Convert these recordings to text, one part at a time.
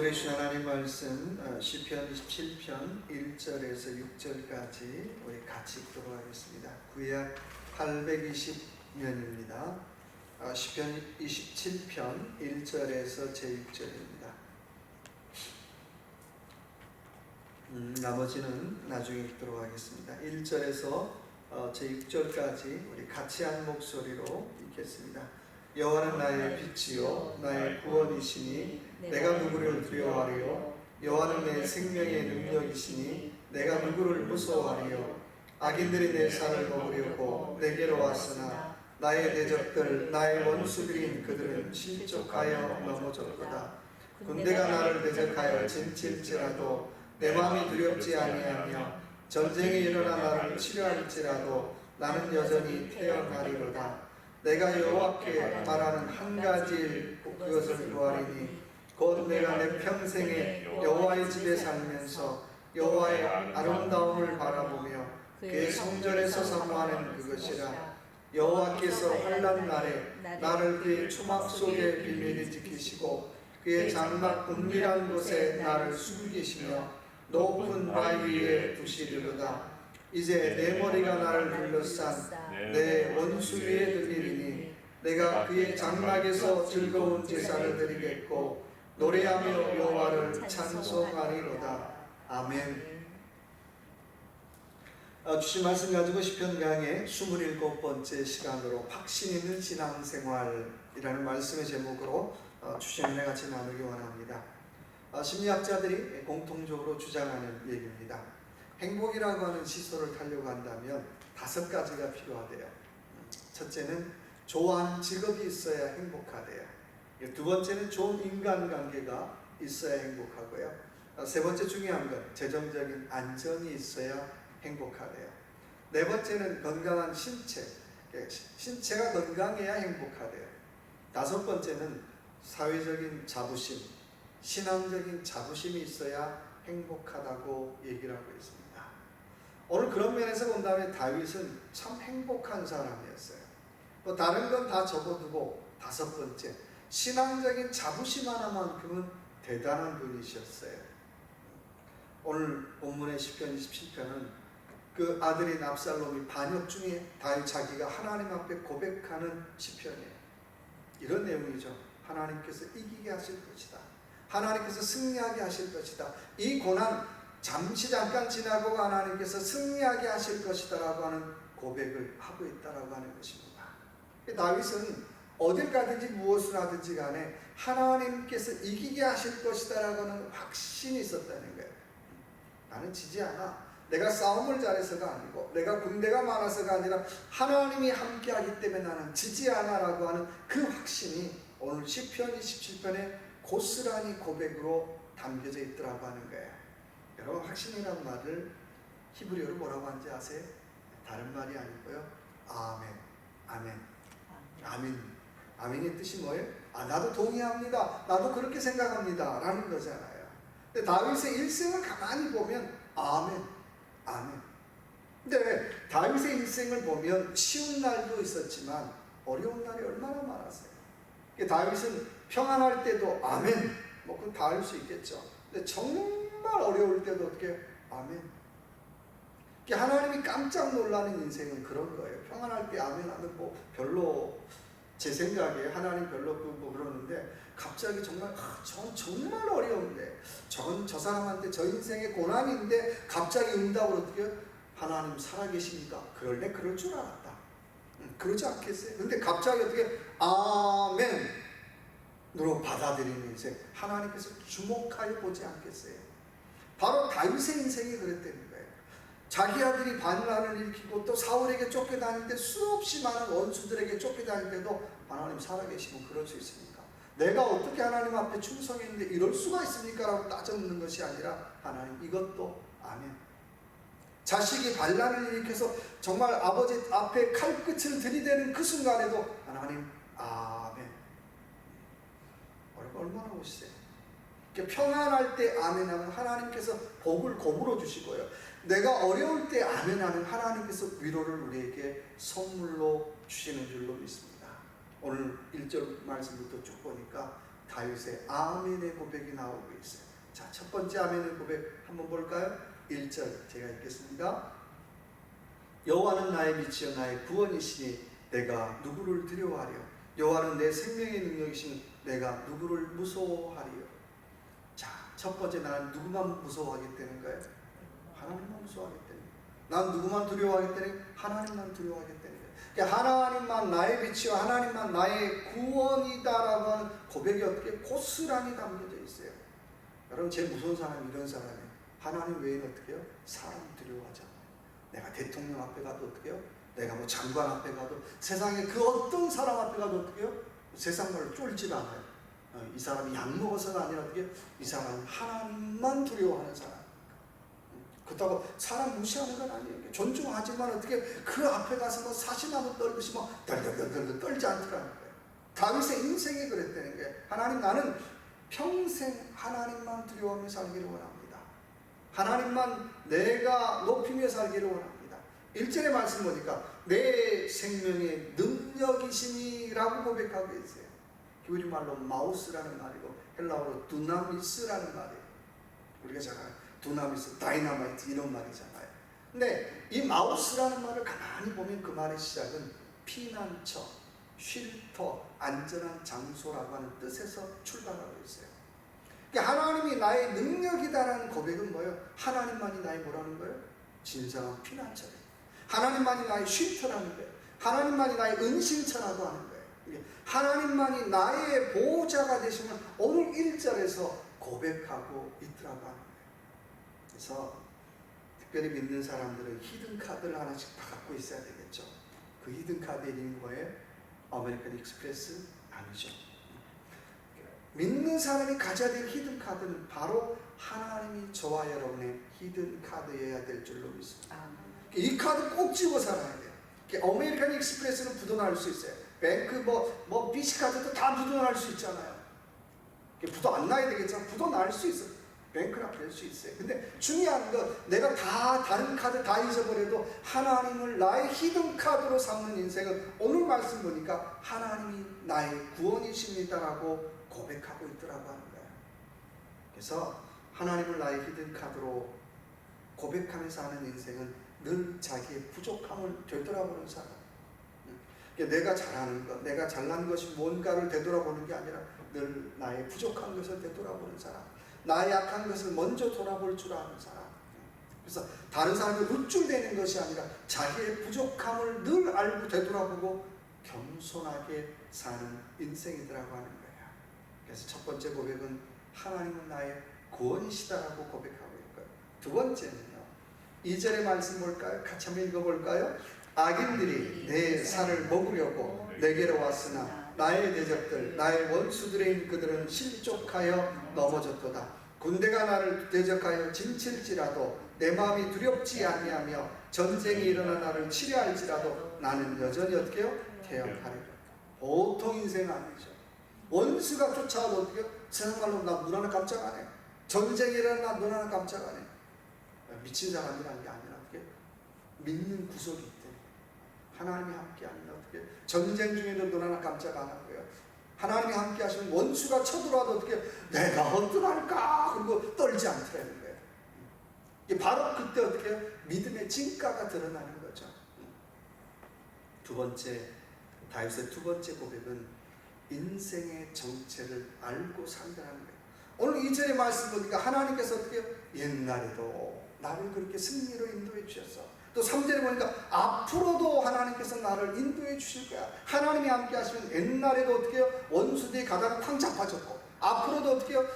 우리 주 하나님 말씀 시편 27편 1절에서 6절까지 우리 같이 읽도록 하겠습니다. 구약 820년입니다. 시편 27편 1절에서 제6절입니다. 나머지는 나중에 읽도록 하겠습니다. 1절에서 제6절까지 우리 같이 한 목소리로 읽겠습니다. 여호와는 나의 빛이요 나의 구원이시니 내가 누구를 두려워하리요. 여호와는 내 생명의 능력이시니 내가 누구를 무서워하리요. 악인들이 내 살을 먹으려고 내게로 왔으나 나의 대적들 나의 원수들인 그들은 실족하여 넘어졌도다. 군대가 나를 대적하여 진칠지라도 내 마음이 두렵지 아니하며 전쟁이 일어나 나를 치료할지라도 나는 여전히 태어나리로다. 내가 여호와께 말하는 한 가지 그것을 구하리니 곧 내가 내 평생에 여호와의 집에 살면서 여호와의 아름다움을 바라보며 그의 성전에서 사모하는 그것이라. 여호와께서 환난 날에 나를 그의 초막 속에 비밀히 지키시고 그의 장막 은밀한 곳에 나를 숨기시며 높은 바위 위에 두시리로다. 이제 내 머리가 나를 둘러싼 내 원수 위에 들리리니 내가 그의 장막에서 즐거운 제사를 드리겠고 노래하며 여호와를 찬송하리로다. 아멘. 주신 말씀 가지고 시편 강의 27번째 시간으로 확신 있는 신앙생활이라는 말씀의 제목으로 주신 은혜 같이 나누기 원합니다. 심리학자들이 공통적으로 주장하는 얘기입니다. 행복이라고 하는 시소를 타려고 한다면 5가지가 필요하대요. 첫째는 좋아하는 직업이 있어야 행복하대요. 두 번째는 좋은 인간관계가 있어야 행복하고요. 세 번째 중요한 건 재정적인 안정이 있어야 행복하대요. 네 번째는 건강한 신체, 신체가 건강해야 행복하대요. 다섯 번째는 사회적인 자부심, 신앙적인 자부심이 있어야 행복하다고 얘기를 하고 있습니다. 오늘 그런 면에서 본다면 다윗은 참 행복한 사람이었어요. 또 다른 건 다 접어두고 다섯 번째, 신앙적인 자부심 하나만큼은 대단한 분이셨어요. 오늘 본문의 시편 27편은 그 아들인 압살롬이 반역 중에 다윗 자기가 하나님 앞에 고백하는 시편이에요. 이런 내용이죠. 하나님께서 이기게 하실 것이다. 하나님께서 승리하게 하실 것이다. 이 고난 잠깐 지나고 하나님께서 승리하게 하실 것이다 라고 하는 고백을 하고 있다라고 하는 것입니다. 다윗은 어딜 가든지 무엇을 하든지 간에 하나님께서 이기게 하실 것이다 라고 하는 확신이 있었다는 거예요. 나는 지지 않아. 내가 싸움을 잘해서가 아니고 내가 군대가 많아서가 아니라 하나님이 함께하기 때문에 나는 지지 않아 라고 하는 그 확신이 오늘 시편 27편에 고스란히 고백으로 담겨져 있더라고 하는 거예요. 여러분, 확신이라는 말을 히브리어로 뭐라고 하는지 아세요? 다른 말이 아니고요. 아멘, 아멘, 아멘. 아멘의 뜻이 뭐예요? 나도 동의합니다. 나도 그렇게 생각합니다. 라는 거잖아요. 근데 다윗의 일생을 가만히 보면 아멘, 아멘. 근데 다윗의 일생을 보면 쉬운 날도 있었지만 어려운 날이 얼마나 많았어요. 다윗은 평안할 때도 아멘, 그건 다 할 수 있겠죠. 근데 정말 어려울 때도 어떻게 아멘. 하나님이 깜짝 놀라는 인생은 그런 거예요. 평안할 때 아멘 하면 별로 제 생각에 하나님 별로 그러는데 갑자기 정말 전 정말 어려운데 저 사람한테 저 인생의 고난인데 갑자기 응답을 어떻게 하나님 살아계십니까? 그럴 줄 알았다. 그러지 않겠어요? 근데 갑자기 어떻게 아멘으로 받아들이는 인생, 하나님께서 주목하여 보지 않겠어요? 바로 다윗의 인생이 그랬다는 거예요. 자기 아들이 반란을 일으키고 또 사울에게 쫓겨다닐 때 수없이 많은 원수들에게 쫓겨다닐 때도 하나님 살아계시면 그럴 수 있습니까? 내가 어떻게 하나님 앞에 충성했는데 이럴 수가 있습니까? 라고 따져묻는 것이 아니라 하나님 이것도 아멘. 자식이 반란을 일으켜서 정말 아버지 앞에 칼끝을 들이대는 그 순간에도 하나님 아멘. 얼마나 멋있어요. 평안할 때 아멘하면 하나님께서 복을 고물어 주시고요. 내가 어려울 때 아멘하면 하나님께서 위로를 우리에게 선물로 주시는 줄로 믿습니다. 오늘 1절 말씀부터 쭉 보니까 다윗의 아멘의 고백이 나오고 있어요. 자, 첫 번째 아멘의 고백 한번 볼까요? 1절 제가 읽겠습니다. 여호와는 나의 빛이요 나의 구원이시니 내가 누구를 두려워하리요. 여호와는 내 생명의 능력이시니 내가 누구를 무서워하리요. 자, 첫 번째 나는 누구만 무서워하겠다는 거예요? 하나님만 무서워하겠다는 거예요. 난 누구만 두려워하겠다는? 하나님만 두려워하겠다는 거예요. 그러니까 하나님만 나의 빛이요 하나님만 나의 구원이다라고 하는 고백이 어떻게 고스란히 담겨져 있어요. 여러분, 제일 무서운 사람이 이런 사람이에요. 하나님 외에는 어떻게 해요? 사람 두려워하잖아. 내가 대통령 앞에 가도 어떻게 해요? 내가 뭐 장관 앞에 가도, 세상에 그 어떤 사람 앞에 가도 어떻게 해요? 세상 말로 쫄지 않아요. 이 사람이 약 먹어서가 아니라 어떻게 해요? 이 사람은 하나님만 두려워하는 사람. 그렇다고 사람 무시하는 건 아니에요. 존중하지만 어떻게 그 앞에 가서 뭐 사시나무 떨듯이 뭐 덜덜덜덜 떨지 않더라는 거예요. 다윗의 인생이 그랬다는 거예요. 하나님, 나는 평생 하나님만 두려워하며 살기를 원합니다. 하나님만 내가 높이며 살기를 원합니다. 1절의 말씀 보니까 내 생명의 능력이시니라고 고백하고 있어요. 히브리 말로 마우스라는 말이고 헬라어로 두나미스라는 말이에요. 우리가 잘 알아요. 두나미스, 다이나마이트 이런 말이잖아요. 근데 이 마우스라는 말을 가만히 보면 그 말의 시작은 피난처, 쉴터, 안전한 장소라고 하는 뜻에서 출발하고 있어요. 그러니까 하나님이 나의 능력이다라는 고백은 뭐예요? 하나님만이 나의 뭐라는 거예요? 진정한 피난처예요. 하나님만이 나의 쉼터라는 거예요. 하나님만이 나의 은신처라고 하는 거예요. 하나님만이 나의 보호자가 되시면 오늘 1절에서 고백하고 있더라고 하는 거예요. 그래서 특별히 믿는 사람들은 히든 카드를 하나씩 다 갖고 있어야 되겠죠. 그 히든 카드 이름이 뭐예요? 아메리칸 익스프레스? 아니죠. 믿는 사람이 가져야 될 히든 카드는 바로 하나님이 저와 여러분의 히든 카드여야 될 줄로 믿습니다. 이 카드 꼭 쥐고 살아야 돼요. 아메리칸 익스프레스는 부도날 수 있어요. 뱅크 뭐 비시카드도 다 부도날 수 있잖아요. 부도 안 나야 되겠지만 부도 날 수 있어요. 뱅크락 될 수 있어요. 근데 중요한 건 내가 다 다른 카드 다 잊어버려도 하나님을 나의 히든 카드로 삼는 인생은 오늘 말씀 보니까 하나님이 나의 구원이십니다라고 고백하고 있더라고 하는 거예요. 그래서 하나님을 나의 히든 카드로 고백하면서 하는 인생은 늘 자기의 부족함을 되돌아보는 사람. 내가 잘하는 것, 내가 잘난 것이 뭔가를 되돌아보는 게 아니라 늘 나의 부족한 것을 되돌아보는 사람, 나의 약한 것을 먼저 돌아볼 줄 아는 사람. 그래서 다른 사람이 우쭐대는 것이 아니라 자기의 부족함을 늘 알고 되돌아보고 겸손하게 사는 인생이더라고 하는 거예요. 그래서 첫 번째 고백은 하나님은 나의 구원이시다라고 고백하고 있고요. 두 번째는요, 2절의 말씀 볼까요? 같이 한번 읽어볼까요? 악인들이 내 살을 먹으려고 내게로 왔으나 나의 대적들, 나의 원수들인 그들은 실족하여 넘어졌도다. 군대가 나를 대적하여 진칠지라도 내 마음이 두렵지 아니하며 전쟁이 일어나 나를 치려할지라도 나는 여전히 어떻게 해요? 태역하리라. 보통 인생 아니죠. 원수가 쫓아와도 어떻게 해요? 정말로 나 눈 하나 깜짝 안 해. 전쟁이 일어나 눈 하나 깜짝 안 해. 미친 사람이라는 게 아니라 어떻게 믿는 구석이 있대. 하나님이 함께 하면 어떻게 전쟁 중에도 눈 하나 깜짝 안 하고요. 하나님이 함께 하시면 원수가 쳐들어와도 어떻게 내가 어떡할까 그리고 떨지 않더라는 거예요. 바로 그때 어떻게 믿음의 진가가 드러나는 거죠. 두 번째, 다윗의 두 번째 고백은 인생의 정체를 알고 산다는 거예요. 오늘 2절의 말씀 보니까 하나님께서 어떻게 옛날에도 나를 그렇게 승리로 인도해 주셨어. 또 3절에 보니까 앞으로도 하나님께서 나를 인도해 주실 거야. 하나님이 함께 하시면 옛날에도 어떻게 해요? 원수들이 가다가 탕 잡아줬고, 앞으로도 어떻게 해요?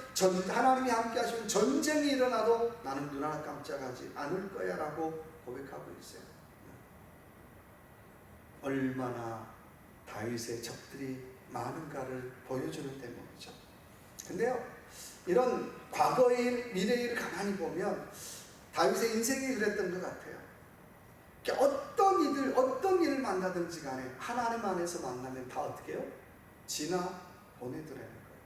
하나님이 함께 하시면 전쟁이 일어나도 나는 눈 하나 깜짝하지 않을 거야 라고 고백하고 있어요. 얼마나 다윗의 적들이 많은가를 보여주는 대목이죠. 근데요, 이런 과거의 일, 미래의 일을 가만히 보면 다윗의 인생이 그랬던 것 같아요. 어떤 일을 만나든지 간에 하나님 안에서 만나면 다 어떻게 해요? 지나 보내더라는 거예요.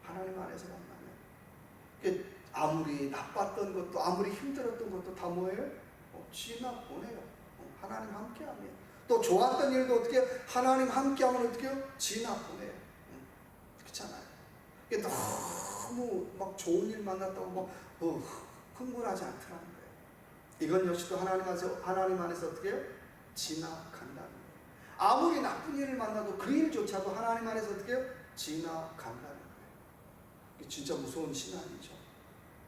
하나님 안에서 만나면 아무리 나빴던 것도 아무리 힘들었던 것도 다 뭐예요? 지나 보내요. 하나님 함께하면. 또 좋았던 일도 어떻게 해요? 하나님 함께하면 어떻게 해요? 지나 보내요. 그렇잖아요. 이게 너무 막 좋은 일 만났다고 흥분하지 않더라는 거예요. 이건 역시도 하나님 안에서 어떻게 해요? 지나간다는 거예요. 아무리 나쁜 일을 만나도 그 일조차도 하나님 안에서 어떻게 해요? 지나간다는 거예요. 이게 진짜 무서운 신앙이죠.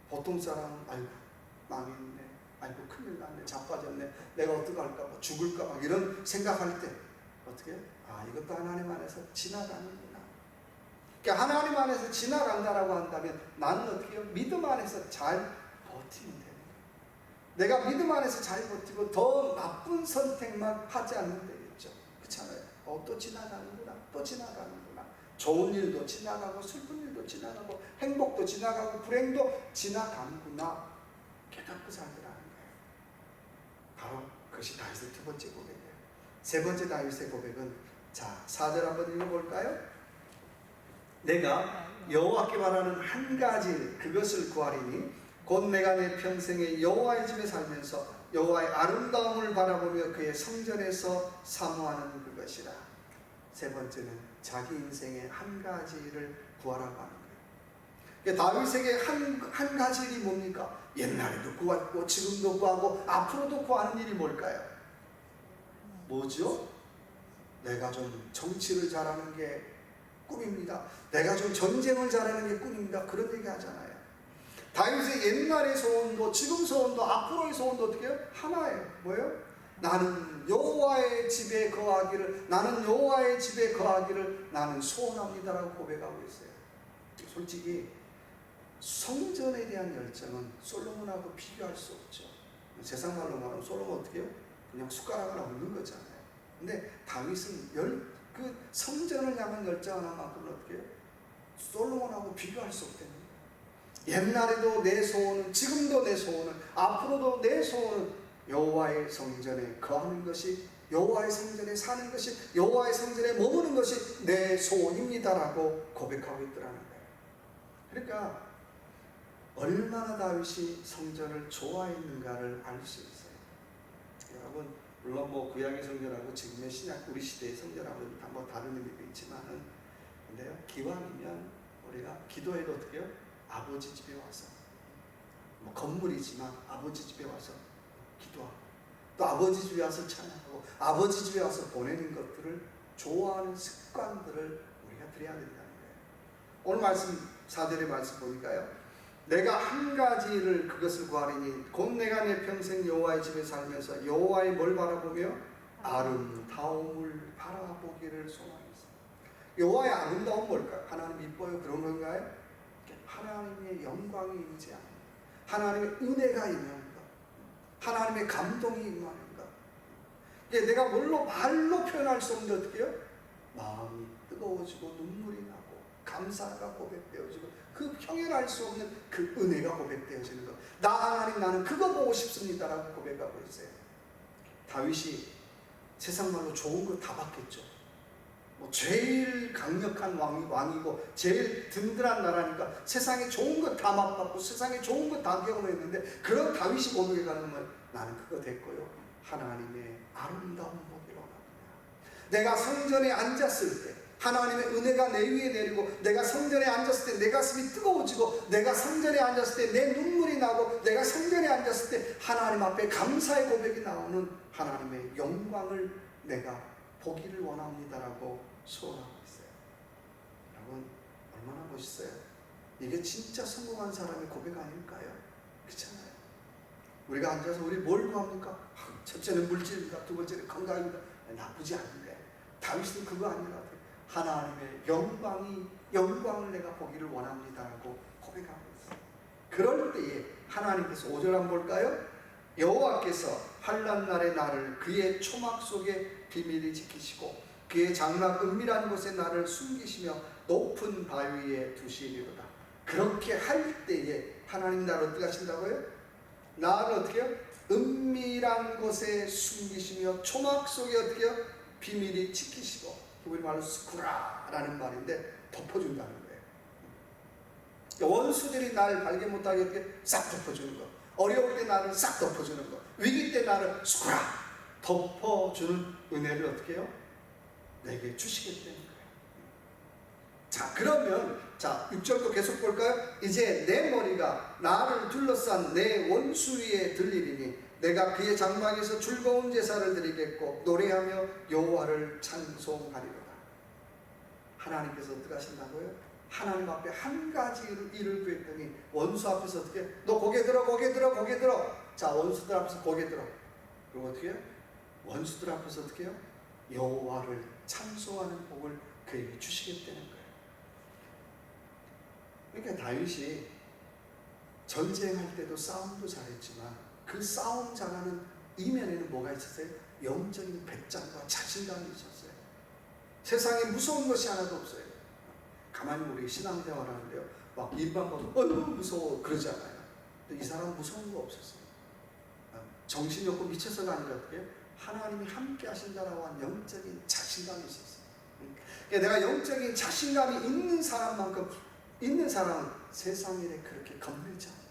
보통 사람은 아이고 망했네, 아이고 큰일 났네, 자빠졌네, 내가 어떡할까, 죽을까 막 이런 생각할 때 어떻게 해요? 이것도 하나님 안에서 지나가는구나. 그러니까 하나님 안에서 지나간다라고 한다면 나는 어떻게 해요? 믿음 안에서 잘 버티면 되는 거예요. 내가 믿음 안에서 잘 버티고 더 나쁜 선택만 하지 않으면 되겠죠. 그렇잖아요. 또 지나가는구나, 또 지나가는구나. 좋은 일도 지나가고 슬픈 일도 지나가고 행복도 지나가고 불행도 지나가는구나 깨닫고 살더라는 거예요. 바로 그것이 다윗의 두 번째 고백이에요. 세 번째 다윗의 고백은 4절 한번 읽어볼까요? 내가 여호와께 바라는 한 가지 그것을 구하리니 곧 내가 내 평생에 여호와의 집에 살면서 여호와의 아름다움을 바라보며 그의 성전에서 사모하는 그것이라. 세 번째는 자기 인생의 한 가지를 구하라고 하는 거예요. 그러니까 다윗에게 한 가지 일이 뭡니까? 옛날에도 구했고 지금도 구하고 앞으로도 구하는 일이 뭘까요? 뭐죠? 내가 좀 정치를 잘하는 게 꿈입니다. 내가 좀 전쟁을 잘하는 게 꿈입니다. 그런 얘기 하잖아요. 다윗의 옛날의 소원도 지금 소원도 앞으로의 소원도 어떻게 해요? 하나예요. 뭐예요? 나는 여호와의 집에 거하기를, 나는 여호와의 집에 거하기를 나는 소원합니다라고 고백하고 있어요. 솔직히 성전에 대한 열정은 솔로몬하고 비교할 수 없죠. 세상 말로 말하면 솔로몬 어떻게 해요? 그냥 숟가락 하나 얹는 거잖아요. 근데 다윗은 그 성전을 향한 열정 하나만큼은 어떻게 해요? 솔로몬하고 비교할 수 없다는 거예요. 옛날에도 내 소원은, 지금도 내 소원은, 앞으로도 내 소원은 여호와의 성전에 거하는 것이, 여호와의 성전에 사는 것이, 여호와의 성전에 머무는 것이 내 소원입니다라고 고백하고 있더라는 거예요. 그러니까 얼마나 다윗이 성전을 좋아했는가를 알 수 있어요. 여러분, 물론 구약의 성전하고 지금의 신약 우리 시대의 성전하고는 다른 의미도 있지만은, 근데요, 기왕이면 우리가 기도해도 어떻게 해요? 아버지 집에 와서, 건물이지만 아버지 집에 와서 기도하고, 또 아버지 집에 와서 찬양하고, 아버지 집에 와서 보내는 것들을 좋아하는 습관들을 우리가 들여야 된다는 거예요. 오늘 말씀 4절의 말씀 보니까요, 내가 한 가지를 그것을 구하리니 곧 내가 내 평생 여호와의 집에 살면서 여호와의 뭘 바라보며? 아름다움을 바라보기를 소망했어요. 여호와의 아름다움 뭘까요? 하나님 이뻐요 그런 건가요? 하나님의 영광이 임재하는 것, 하나님의 은혜가 임하는 것, 하나님의 감동이 임하는 것. 내가 말로 표현할 수 없는데 어떻게 해요? 마음이 뜨거워지고 눈물이 나고 감사가 고백되어지고 그 평행할 수 없는 그 은혜가 고백되어지는 것. 하나님, 나는 그거 보고 싶습니다라고 고백하고 있어요. 다윗이 세상 말로 좋은 거 다 받겠죠. 제일 강력한 왕이고 제일 든든한 나라니까 세상에 좋은 거 다 맛봤고 세상에 좋은 거 다 경험했는데, 그런 다윗이 고백하는 건 나는 그거 됐고요, 하나님의 아름다운 보기로 합니다. 내가 성전에 앉았을 때 하나님의 은혜가 내 위에 내리고, 내가 성전에 앉았을 때 내 가슴이 뜨거워지고, 내가 성전에 앉았을 때 내 눈물이 나고, 내가 성전에 앉았을 때 하나님 앞에 감사의 고백이 나오는 하나님의 영광을 내가 보기를 원합니다라고 소원하고 있어요. 여러분, 얼마나 멋있어요. 이게 진짜 성공한 사람의 고백 아닐까요? 그렇잖아요. 우리가 앉아서 우리 뭘 구합니까? 첫째는 물질입니다. 두 번째는 건강입니다. 나쁘지 않은데 다윗은 그거 아니라고, 하나님의 영광을 내가 보기를 원합니다라고 고백하고 있어요. 그럴 때에 하나님께서 5절 한번 볼까요? 여호와께서 환난 날에 나를 그의 초막 속에 비밀히 지키시고 그의 장막 은밀한 곳에 나를 숨기시며 높은 바위에 두시리로다. 그렇게 할 때에 하나님 나를 어떻게 하신다고요? 나를 어떻게 해요? 은밀한 곳에 숨기시며 초막 속에 어떻게 해요? 비밀히 지키시고, 우리 말로 스쿠라라는 말인데 덮어준다는 거예요. 원수들이 나를 발견 못하게 어떻게 싹 덮어주는 거, 어려울 때 나를 싹 덮어주는 거, 위기 때 나를 스쿠라 덮어주는 은혜를 어떻게 해요? 내게 주시겠다는 거예요. 자, 그러면 6절도 계속 볼까요? 이제 내 머리가 나를 둘러싼 내 원수 위에 들리리니 내가 그의 장막에서 즐거운 제사를 드리겠고 노래하며 여호와를 찬송하리로다. 하나님께서 어떻게 하신다고요? 하나님 앞에 한 가지 일을 구했더니 원수 앞에서 어떻게? 너 고개 들어, 고개 들어, 고개 들어. 자, 원수들 앞에서 고개 들어. 그리고 어떻게 해요? 원수들 앞에서 어떻게 해요? 여호와를 찬송하는 복을 그에게 주시겠다는 거예요. 그러니까 다윗이 전쟁할 때도 싸움도 잘했지만 그 싸움 잘하는 이면에는 뭐가 있었어요? 영적인 배짱과 자신감이 있었어요. 세상에 무서운 것이 하나도 없어요. 가만히 우리 신앙생활 하는데요, 막 일반 보면 무서워 그러지 않아요. 근데 이 사람은 무서운 거 없었어요. 정신이 없고 미쳐서가 아니라 어떻게 하나님이 함께 하신다라고 한 영적인 자신감이 있었어요. 그러니까 내가 영적인 자신감이 있는 사람은 세상 일에 그렇게 겁내지 않아요.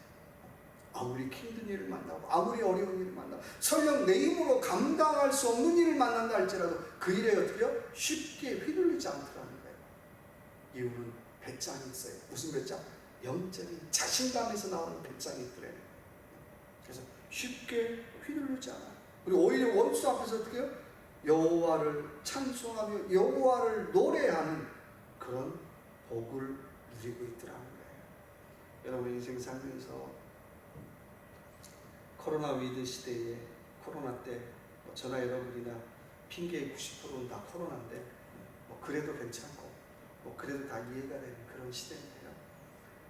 아무리 힘든 일을 만나고 아무리 어려운 일을 만나고 설령 내 힘으로 감당할 수 없는 일을 만난다 할지라도 그 일에 어떻게 해요? 쉽게 휘둘리지 않더라는 거예요. 이유는 배짱이 있어요. 무슨 배짱? 영적인 자신감에서 나오는 배짱이 있더래요. 그래서 쉽게 휘둘리지 않아요. 그리고 오히려 원수 앞에서 어떻게 해요? 여호와를 찬송하며 여호와를 노래하는 그런 복을 누리고 있더라는 거예요. 여러분 인생 살면서 코로나 위드 시대에 코로나 때 저나 여러분이나 핑계의 90%는 다 코로나인데 그래도 괜찮고 그래도 다 이해가 되는 그런 시대인데요.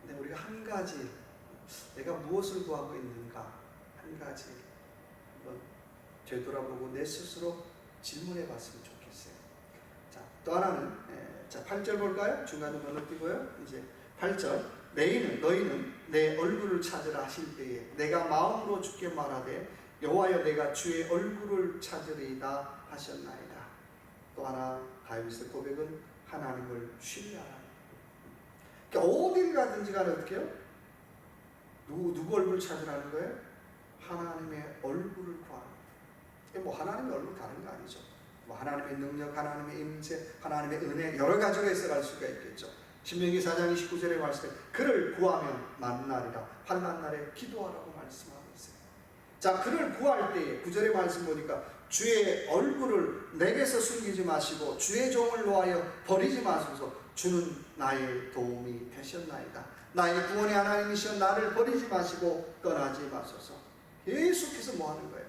근데 우리가 한 가지 내가 무엇을 구하고 있는가 한 가지 한번 되돌아보고 내 스스로 질문해 봤으면 좋겠어요. 자, 또 하나는 8절 볼까요? 중간에 건너뛰고요. 이제 8절 너희는 내 얼굴을 찾으라 하실 때에 내가 마음으로 주께 말하되 여호와여 내가 주의 얼굴을 찾으리이다 하셨나이다. 또 하나 다윗의 고백은 하나님을 신뢰하라. 그러니까 어딜 가든지 간에 어떻게 해요? 누구 얼굴 찾으라는 거예요? 하나님의 얼굴을 구하는 거예요. 하나님의 얼굴 다른 거 아니죠. 하나님의 능력, 하나님의 임재, 하나님의 은혜 여러 가지로 해석할 수가 있겠죠. 신명기 4장 29절의 말씀에 그를 구하면 만나리라. 환난 날에 기도하라고 말씀하고 있어요. 자, 그를 구할 때에 9절의 말씀 보니까 주의 얼굴을 내게서 숨기지 마시고 주의 종을 놓아여 버리지 마소서. 주는 나의 도움이 되셨나이다. 나의 구원의 하나님이시여 나를 버리지 마시고 떠나지 마소서. 계속해서 뭐 하는 거예요?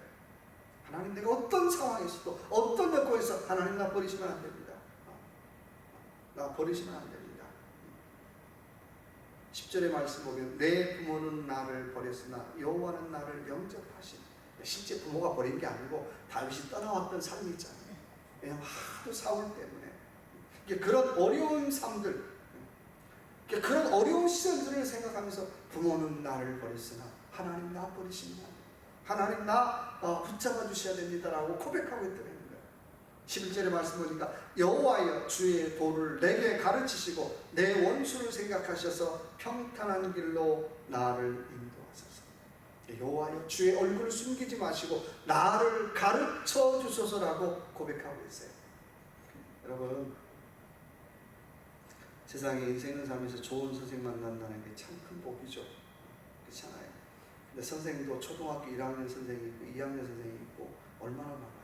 하나님 내가 어떤 상황에서도 어떤 여건에서 하나님 나 버리시면 안 됩니다. 나 버리시면 안 됩니다. 10절의 말씀 보면 내 부모는 나를 버렸으나 여호와는 나를 영접하신. 실제 부모가 버린 게 아니고 다윗이 떠나왔던 삶이 있잖아요. 왜냐하면 하도 사울 때문에 그런 어려운 삶들, 그런 어려운 시절들을 생각하면서 부모는 나를 버렸으나 하나님 나 버리시면 하나님 나 붙잡아 주셔야 됩니다라고 고백하고 있더라는 거예요. 11절의 말씀 보니까 여호와여 주의 도를 내게 가르치시고 내 원수를 생각하셔서 평탄한 길로 나를 인도하소서. 여호와여 주의 얼굴을 숨기지 마시고 나를 가르쳐 주소서라고 고백하고 있어요. 여러분 세상에 인생을 살면서 좋은 선생 만난다는 게 참 큰 복이죠. 그렇잖아요. 근데 선생도 초등학교 1학년 선생이 있고 2학년 선생이 있고 얼마나 많아요.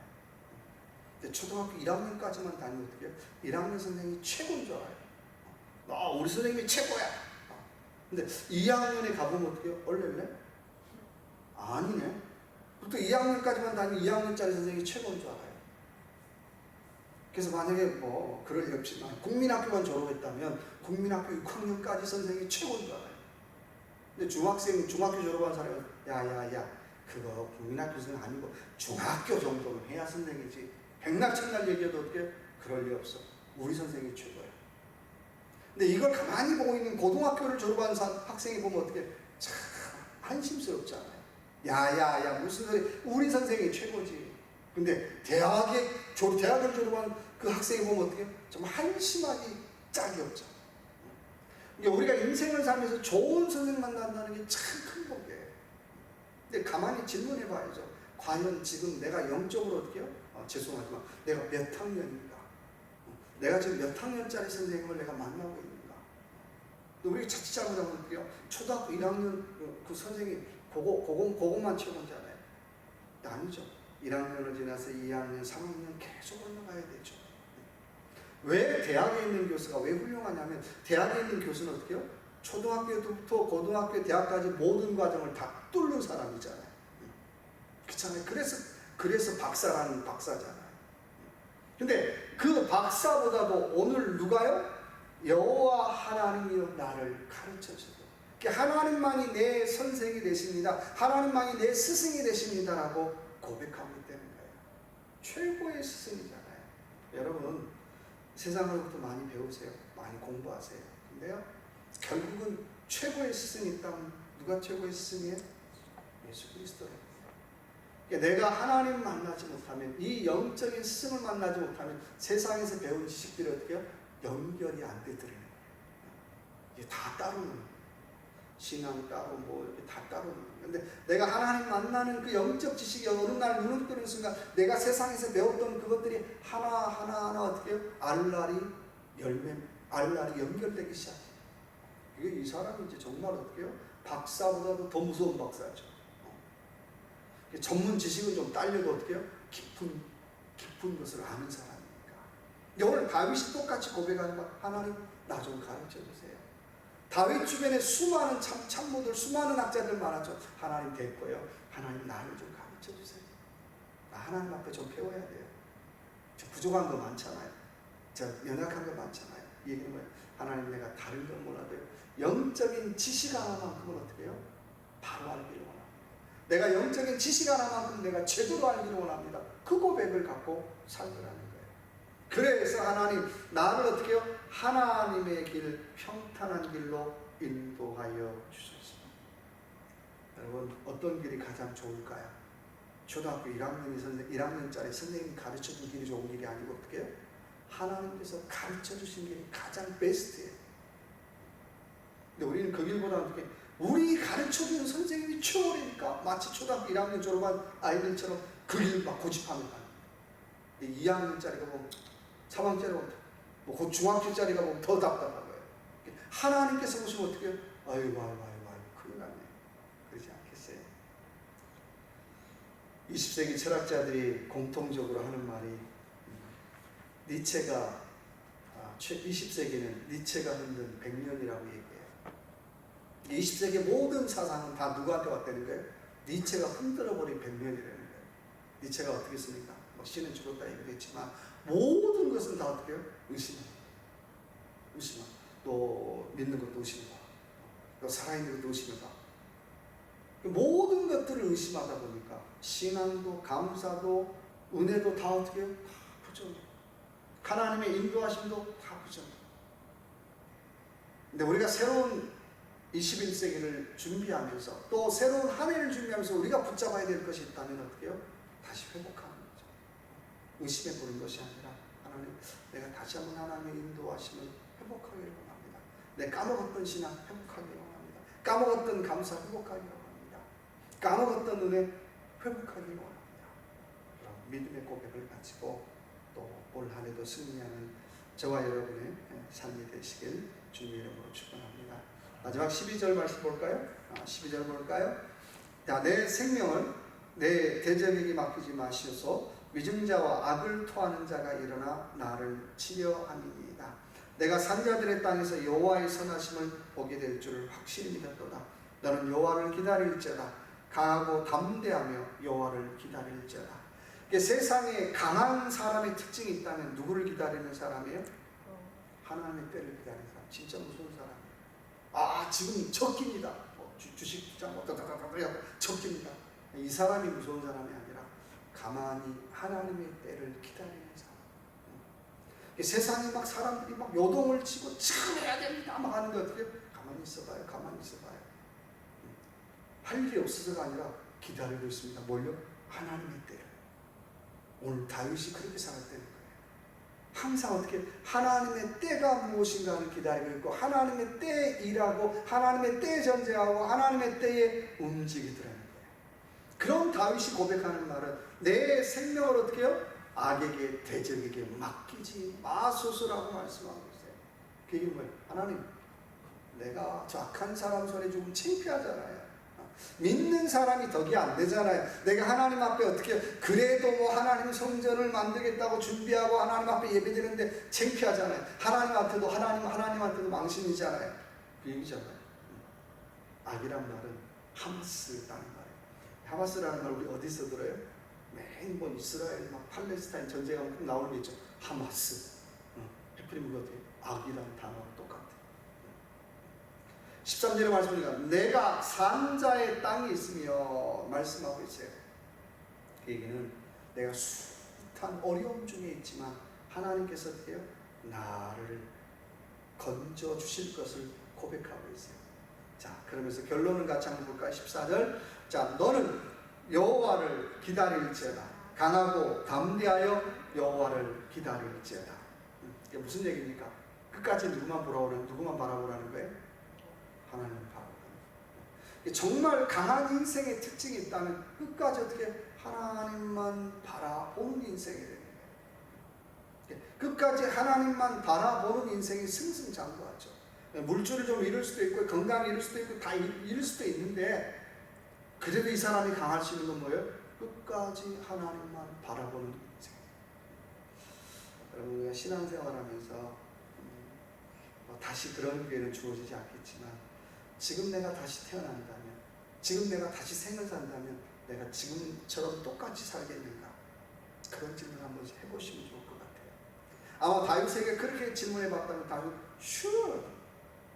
근데 초등학교 1학년까지만 다니면 어떻게 해요? 1학년 선생이 최고인 줄 알아요. 우리 선생님이 최고야. 근데 2학년에 가보면 어떻게 해요? 얼렐래? 아니네. 또 2학년까지만 다니면 2학년짜리 선생이 최고인 줄 알아요. 그래서 만약에 그럴 리 없지만 국민학교만 졸업했다면 국민학교 6학년까지 선생이 최고인 줄 알아요. 근데 중학교 졸업한 사람은 야야야 그거 국민학교 선생 아니고 중학교 정도는 해야 선생이지. 백날천날 얘기해도 어떻게 그럴 리 없어. 우리 선생이 최고야. 근데 이걸 가만히 보고 있는 고등학교를 졸업한 학생이 보면 어떻게 참 한심스럽지 않아요? 야야야 무슨 소리? 우리 선생이 최고지. 근데 대학을 졸업한 그 학생이 보면 어떻게 정말 한심하기 짝이 없죠. 그러니까 우리가 인생을 살면서 좋은 선생 만난다는 게 참 큰 복이에요. 근데 가만히 질문해 봐야죠. 과연 지금 내가 영적으로 어떻게 해요? 죄송하지만 내가 몇 학년인가? 내가 지금 몇 학년짜리 선생님을 내가 만나고 있는가? 우리 자칫 잘못하면 어떡해요? 초등학교 1학년 그 선생님 그거만 채우는지 알아요? 아니죠. 1학년을 지나서 2학년, 3학년 계속 올라가야 되죠. 왜 대학에 있는 교수가 왜 훌륭하냐면 대학에 있는 교수는 어떻게 해요? 초등학교부터 고등학교, 대학까지 모든 과정을 다 뚫는 사람이잖아요. 그렇잖아요. 그래서 박사라는 박사잖아요. 근데 그 박사보다도 오늘 누가요? 여호와 하나님이여 나를 가르쳐주고 하나님만이 내 선생이 되십니다. 하나님만이 내 스승이 되십니다라고 고백하고 있다는 거예요. 최고의 스승이잖아요. 여러분 세상으로부터 많이 배우세요. 많이 공부하세요. 근데요 결국은 최고의 스승이 있다면 누가 최고의 스승이에요? 예수 그리스도예요. 내가 하나님을 만나지 못하면 이 영적인 스승을 만나지 못하면 세상에서 배운 지식들이 어떻게 해요? 연결이 안 되더라는 거예요. 이게 다 따로는 거예요. 신앙 따로 뭐 이렇게 다 따로는 거예요. 근데 내가 하나님 만나는 그 영적 지식이 어느 날 눈을 뜨는 순간 내가 세상에서 배웠던 그것들이 하나하나 어떻게 해요? 알알이 연결되기 시작해요. 이게 이 사람이 이제 정말 어떻게 해요? 박사보다도 더 무서운 박사죠. 전문 지식은 좀 딸려도 어떻게 해요? 깊은 것을 아는 사람이니까. 오늘 다윗이 똑같이 고백하는 거 하나님 나 좀 가르쳐 주세요. 다윗 주변에 수많은 참모들, 수많은 학자들 많았죠. 하나님 될 거예요. 하나님 나를 좀 가르쳐 주세요. 나 하나님 앞에 좀 배워야 돼요. 저 부족한 거 많잖아요. 저 연약한 거 많잖아요. 이 얘기는 뭐예요? 하나님 내가 다른 건 몰라도요. 영적인 지식 하나만큼은 어떻게 해요? 바로 알기를 원합니다. 내가 영적인 지식 하나만큼 내가 제대로 알기를 원합니다. 그 고백을 갖고 살더라는 거예요. 그래서 하나님 나를 어떻게 해요? 하나님의 길, 평탄한 길로 인도하여 주소서. 여러분 어떤 길이 가장 좋을까요? 초등학교 1학년짜리 선생님이 가르쳐준 길이 좋은 길이 아니고 어떻게 해요? 하나님께서 가르쳐주신 길이 가장 베스트예요. 근데 우리는 그 길보다 어떻게 우리 가르쳐주는 선생님이 최고니까 마치 초등학교 1학년 졸업한 아이들처럼 그 길 막 고집하는 거예요. 2학년짜리가 보면 3학년짜리가 보면 뭐 곧 중학교짜리가 보면 더 답답한 거예요. 하나님께서 보시면 어떻게 해요? 아이고 큰일 났네. 그러지 않겠어요? 20세기 철학자들이 공통적으로 하는 말이 니체가 20세기는 니체가 흔든 100년이라고 얘기해요. 20세기 모든 사상은 다 누구한테 왔다는 거예요? 니체가 흔들어버린 100년이라는 거예요. 니체가 어떻게 했습니까? 뭐 신은 죽었다 얘기했지만 모든 것은 다 어떻게 해요? 의심하고 또 믿는 것도 의심하고 또 살아있는 것도 의심하고 모든 것들을 의심하다 보니까 신앙도 감사도 은혜도 다 어떻게 해요? 다 부정해요. 하나님의 인도하심도 다 부정해요. 근데 우리가 새로운 21세기를 준비하면서 또 새로운 한 해를 준비하면서 우리가 붙잡아야 될 것이 있다면 어떻게 해요? 다시 회복하는 거죠. 의심해 보는 것이 아니라 하나님 내가 다시 한번 하나님의 인도하심을 회복하기를 원합니다. 내 까먹었던 신앙 회복하기를 원합니다. 까먹었던 감사 회복하기를 원합니다. 까먹었던 은혜 회복하기를 원합니다. 그럼 믿음의 고백을 가지고 또 올 한 해도 승리하는 저와 여러분의 삶이 되시길 주님의 이름으로 축원합니다. 마지막 12절 말씀 볼까요? 12절 볼까요? 자, 내 생명을 내 대적에게 맡기지 마시어서 위증자와 악을 토하는 자가 일어나 나를 치려 함이니이다. 내가 산자들의 땅에서 여호와의 선하심을 보게 될 줄을 확실히 믿었도다. 너는 여호와를 기다릴지어다. 강하고 담대하며 여호와를 기다릴지어다. 세상에 강한 사람의 특징이 있다면 누구를 기다리는 사람이에요? 하나님의 때를 기다리는 사람. 진짜 무서운 사람이에요. 지금 적깁니다. 주식 투자 적깁니다. 이 사람이 무서운 사람이 아니라 가만히 하나님의 때를 기다리는 사람. 세상에 막 사람들이 막 요동을 치고 지금 해야 됩니다 막 하는데 어떻게 가만히 있어봐요. 할 일이 없어서가 아니라 기다리고 있습니다. 뭘요? 하나님의 때를. 오늘 다윗이 그렇게 살았다는 거예요. 항상 어떻게 하나님의 때가 무엇인가를 기다리고 있고 하나님의 때에 일하고 하나님의 때에 전쟁하고 하나님의 때에 움직이더라는 거예요. 그런 다윗이 고백하는 말은 내 생명을 어떻게 해요? 악에게 대적에게 맡기지 마소서라고 말씀하고 있어요. 그게 뭐예요? 하나님 내가 저 악한 사람 손에 좀 창피하잖아요. 믿는 사람이 덕이 안 되잖아요. 내가 하나님 앞에 어떻게 그래도 뭐 하나님 성전을 만들겠다고 준비하고 하나님 앞에 예배드리는데 창피하잖아요. 하나님한테도 망신이잖아요. 그 얘기잖아요. 악이란 말은 하마스라는 말이에요. 하마스라는 말 우리 어디서 들어요? 매일 뭐 이스라엘 막 팔레스타인 전쟁하면 나오는 게 있죠. 하마스. 해프림 그것도 악이라는 단어가 똑같아요. 13절에 말씀하니까 내가 산자의 땅에 있으며 말씀하고 있어요. 그 얘기는 내가 숱한 어려움 중에 있지만 하나님께서 어떻게 해요? 나를 건져 주실 것을 고백하고 있어요. 자, 그러면서 결론은 같이 한번 볼까요? 14절. 자, 너는 여호와를 기다릴지어다. 강하고 담대하여 여호와를 기다릴지어다. 이게 무슨 얘기입니까? 끝까지 누구만 바라보라는 거예요? 하나님을 바라보라는 거예요. 정말 강한 인생의 특징이 있다면 끝까지 어떻게 하나님만 바라보는 인생이 되는 거예요. 끝까지 하나님만 바라보는 인생이 승승장구하죠. 물질을 좀 잃을 수도 있고 건강을 잃을 수도 있고 다 잃을 수도 있는데 그래도 이 사람이 강할 수 있는 건 뭐예요? 끝까지 하나님만 바라보는 인생. 여러분, 우리가 신앙생활하면서 다시 그런 기회는 주어지지 않겠지만 지금 내가 다시 태어난다면, 지금 내가 다시 생을 산다면 내가 지금처럼 똑같이 살겠는가? 그런 질문 한 번씩 해보시면 좋을 것 같아요. 아마 다윗에게 그렇게 질문해봤다면 다윗 sure,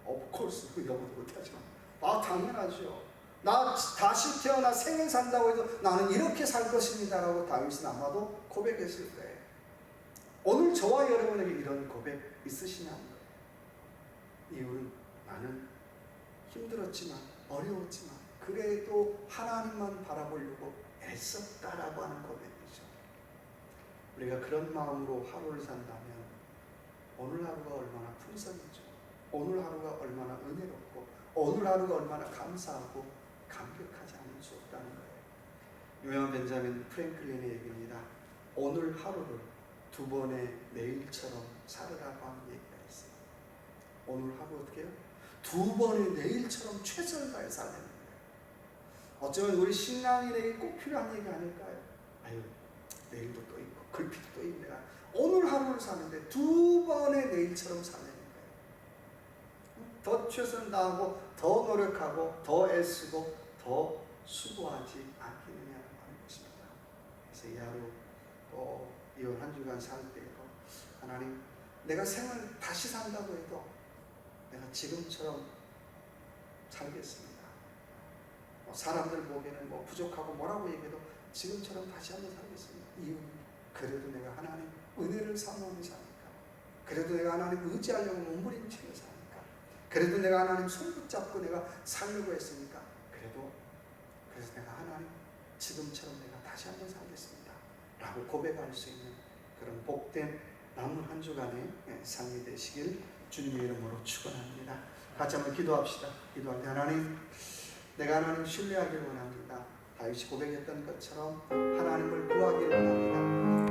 of course, 그 여부도 못하지만 당연하죠. 나 다시 태어나 생을 산다고 해도 나는 이렇게 살 것입니다 라고 다윗은 아마도 고백했을 거예요. 오늘 저와 여러분에게 이런 고백 있으시냐는 거예요. 이유는 나는 힘들었지만 어려웠지만 그래도 하나님만 바라보려고 애썼다라고 하는 고백이죠. 우리가 그런 마음으로 하루를 산다면 오늘 하루가 얼마나 풍성이죠. 오늘 하루가 얼마나 은혜롭고 오늘 하루가 얼마나 감사하고 감격하지 않을 수 없다는 거예요. 유명한 벤자민 프랭클린의 얘기입니다. 오늘 하루를 두 번의 내일처럼 살으라고 하는 얘기가 있어요. 오늘 하루 어떻게 해요? 두 번의 내일처럼 최선을 다해 살라는 거예요. 어쩌면 우리 신앙인에게 꼭 필요한 얘기 아닐까요? 아유, 내일도 또 있고 글피도 또 있고 내가 오늘 하루를 사는데 두 번의 내일처럼 살라는 거예요. 더 최선을 다하고 더 노력하고 더 애쓰고 더 수고하지 않겠느냐는 말인 것입니다. 그래서 이 하루 또 이번 한 주간 살 때에도 하나님, 내가 생을 다시 산다고 해도 내가 지금처럼 살겠습니다. 사람들 보기에는 부족하고 뭐라고 얘기해도 지금처럼 다시 한번 살겠습니다. 이유는 그래도 내가 하나님 은혜를 사모하는 자니까, 그래도 내가 하나님 의지하려고 몸부림치는 자니까, 그래도 내가 하나님 손 붙잡고 내가 살려고 했으니까 그래서 내가 하나님 지금처럼 내가 다시 한번 살겠습니다 라고 고백할 수 있는 그런 복된 남은 한 주간의 삶이 되시길 주님의 이름으로 축원합니다. 같이 한번 기도합시다. 기도할 때 하나님, 내가 하나님 신뢰하길 원합니다. 다윗이 고백했던 것처럼 하나님을 구하길 원합니다.